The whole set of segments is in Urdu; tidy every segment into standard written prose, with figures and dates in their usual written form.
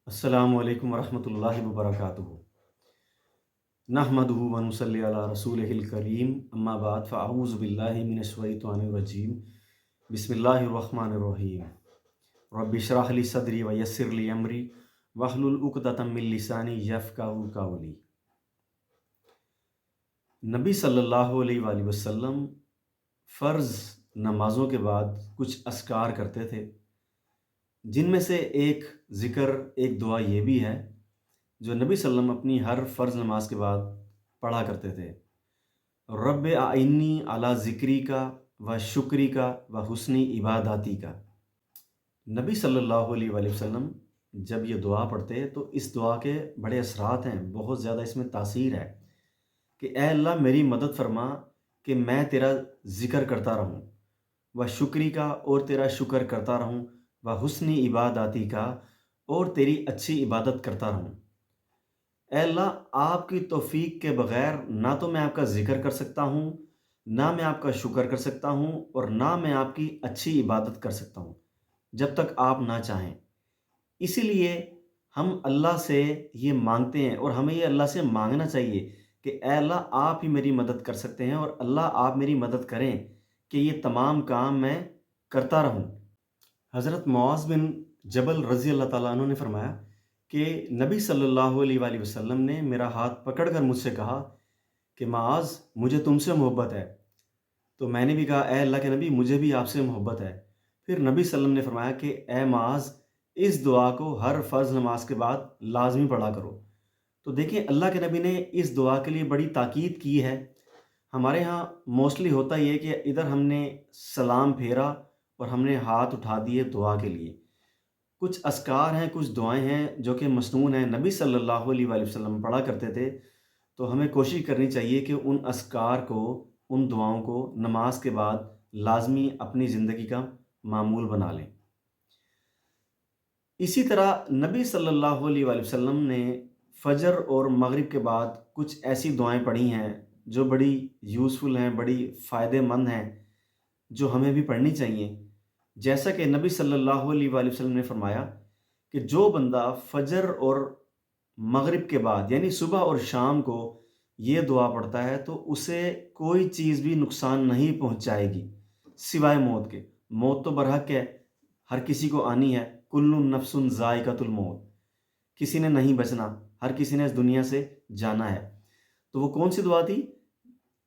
السلام علیکم ورحمۃ اللہ وبرکاتہ۔ نحمدہ و نصلی علی رسولہ الکریم، اما بعد فاعوذ باللہ من الشیطان الرجیم، بسم اللہ الرحمن الرحیم۔ رب اشرح لی صدری ویسر لی امری واحلل عقدۃ من لسانی یفقہوا قولی۔ نبی صلی اللہ علیہ وآلہ وسلم فرض نمازوں کے بعد کچھ اذکار کرتے تھے، جن میں سے ایک ذکر، ایک دعا یہ بھی ہے جو نبی صلی اللہ علیہ وسلم اپنی ہر فرض نماز کے بعد پڑھا کرتے تھے۔ رب اعنی علی ذکری کا و شکری کا و حسن عباداتی کا۔ نبی صلی اللہ علیہ وآلہ وسلم جب یہ دعا پڑھتے تو اس دعا کے بڑے اثرات ہیں، بہت زیادہ اس میں تاثیر ہے کہ اے اللہ میری مدد فرما کہ میں تیرا ذکر کرتا رہوں، و شکری کا اور تیرا شکر کرتا رہوں، و حسن عباداتی کا اور تیری اچھی عبادت کرتا رہوں۔ اے اللہ آپ کی توفیق کے بغیر نہ تو میں آپ کا ذکر کر سکتا ہوں، نہ میں آپ کا شکر کر سکتا ہوں، اور نہ میں آپ کی اچھی عبادت کر سکتا ہوں جب تک آپ نہ چاہیں۔ اسی لیے ہم اللہ سے یہ مانگتے ہیں، اور ہمیں یہ اللہ سے مانگنا چاہیے کہ اے اللہ آپ ہی میری مدد کر سکتے ہیں، اور اللہ آپ میری مدد کریں کہ یہ تمام کام میں کرتا رہوں۔ حضرت معاذ بن جبل رضی اللہ تعالیٰ عنہ نے فرمایا کہ نبی صلی اللہ علیہ وآلہ وسلم نے میرا ہاتھ پکڑ کر مجھ سے کہا کہ معاذ مجھے تم سے محبت ہے، تو میں نے بھی کہا اے اللہ کے نبی مجھے بھی آپ سے محبت ہے۔ پھر نبی صلی اللہ علیہ وسلم نے فرمایا کہ اے معاذ اس دعا کو ہر فرض نماز کے بعد لازمی پڑھا کرو۔ تو دیکھیں اللہ کے نبی نے اس دعا کے لیے بڑی تاکید کی ہے۔ ہمارے ہاں موسٹلی ہوتا یہ ہے کہ ادھر ہم نے سلام پھیرا اور ہم نے ہاتھ اٹھا دیے دعا کے لیے۔ کچھ اذکار ہیں، کچھ دعائیں ہیں جو کہ مسنون ہیں، نبی صلی اللہ علیہ وآلہ وسلم پڑھا کرتے تھے، تو ہمیں کوشش کرنی چاہیے کہ ان اذکار کو، ان دعاؤں کو نماز کے بعد لازمی اپنی زندگی کا معمول بنا لیں۔ اسی طرح نبی صلی اللہ علیہ وآلہ وسلم نے فجر اور مغرب کے بعد کچھ ایسی دعائیں پڑھی ہیں جو بڑی یوزفل ہیں، بڑی فائدہ مند ہیں، جو ہمیں بھی پڑھنی چاہیے۔ جیسا کہ نبی صلی اللہ علیہ وآلہ وسلم نے فرمایا کہ جو بندہ فجر اور مغرب کے بعد یعنی صبح اور شام کو یہ دعا پڑھتا ہے تو اسے کوئی چیز بھی نقصان نہیں پہنچائے گی سوائے موت کے۔ موت تو برحق ہے، ہر کسی کو آنی ہے، کل نفس ذائقۃ الموت، کسی نے نہیں بچنا، ہر کسی نے اس دنیا سے جانا ہے۔ تو وہ کون سی دعا تھی؟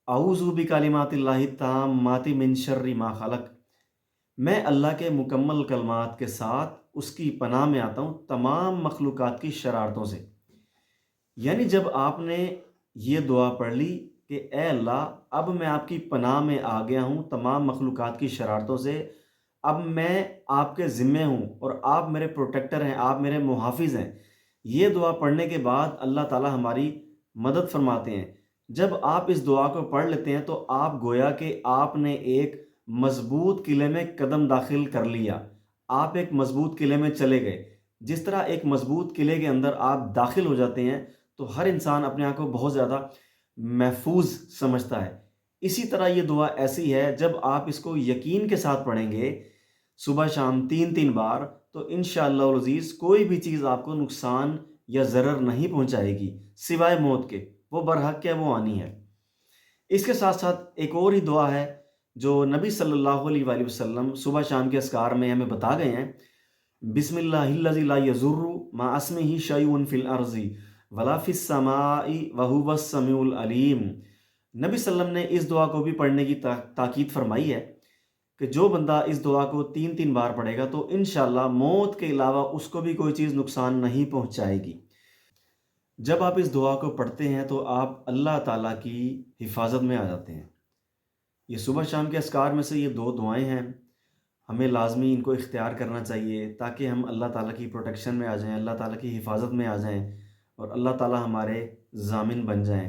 اعوذ بکلمات اللہ التامات من شر ما خلق، میں اللہ کے مکمل کلمات کے ساتھ اس کی پناہ میں آتا ہوں تمام مخلوقات کی شرارتوں سے۔ یعنی جب آپ نے یہ دعا پڑھ لی کہ اے اللہ اب میں آپ کی پناہ میں آ گیا ہوں تمام مخلوقات کی شرارتوں سے، اب میں آپ کے ذمے ہوں اور آپ میرے پروٹیکٹر ہیں، آپ میرے محافظ ہیں، یہ دعا پڑھنے کے بعد اللہ تعالی ہماری مدد فرماتے ہیں۔ جب آپ اس دعا کو پڑھ لیتے ہیں تو آپ گویا کہ آپ نے ایک مضبوط قلعے میں قدم داخل کر لیا، آپ ایک مضبوط قلعے میں چلے گئے۔ جس طرح ایک مضبوط قلعے کے اندر آپ داخل ہو جاتے ہیں تو ہر انسان اپنے آپ کو بہت زیادہ محفوظ سمجھتا ہے۔ اسی طرح یہ دعا ایسی ہے جب آپ اس کو یقین کے ساتھ پڑھیں گے صبح شام 3 بار، تو انشاءاللہ العزیز کوئی بھی چیز آپ کو نقصان یا ضرر نہیں پہنچائے گی سوائے موت کے، وہ برحق ہے، وہ آنی ہے۔ اس کے ساتھ ساتھ ایک اور ہی دعا ہے جو نبی صلی اللہ علیہ وآلہ وسلم صبح شام کے اذکار میں ہمیں بتا گئے ہیں۔ بسم اللہ الذی لا یضر مع اسمہ شیء فی الارض ولا فی السماء وہو السمیع العلیم۔ نبی صلی اللہ علیہ وسلم نے اس دعا کو بھی پڑھنے کی تاکید فرمائی ہے کہ جو بندہ اس دعا کو 3 بار پڑھے گا تو انشاءاللہ موت کے علاوہ اس کو بھی کوئی چیز نقصان نہیں پہنچائے گی۔ جب آپ اس دعا کو پڑھتے ہیں تو آپ اللہ تعالیٰ کی حفاظت میں آ جاتے ہیں۔ یہ صبح شام کے اذکار میں سے یہ 2 دعائیں ہیں، ہمیں لازمی ان کو اختیار کرنا چاہیے تاکہ ہم اللہ تعالیٰ کی پروٹیکشن میں آ جائیں، اللہ تعالیٰ کی حفاظت میں آ جائیں، اور اللہ تعالیٰ ہمارے ضامن بن جائیں۔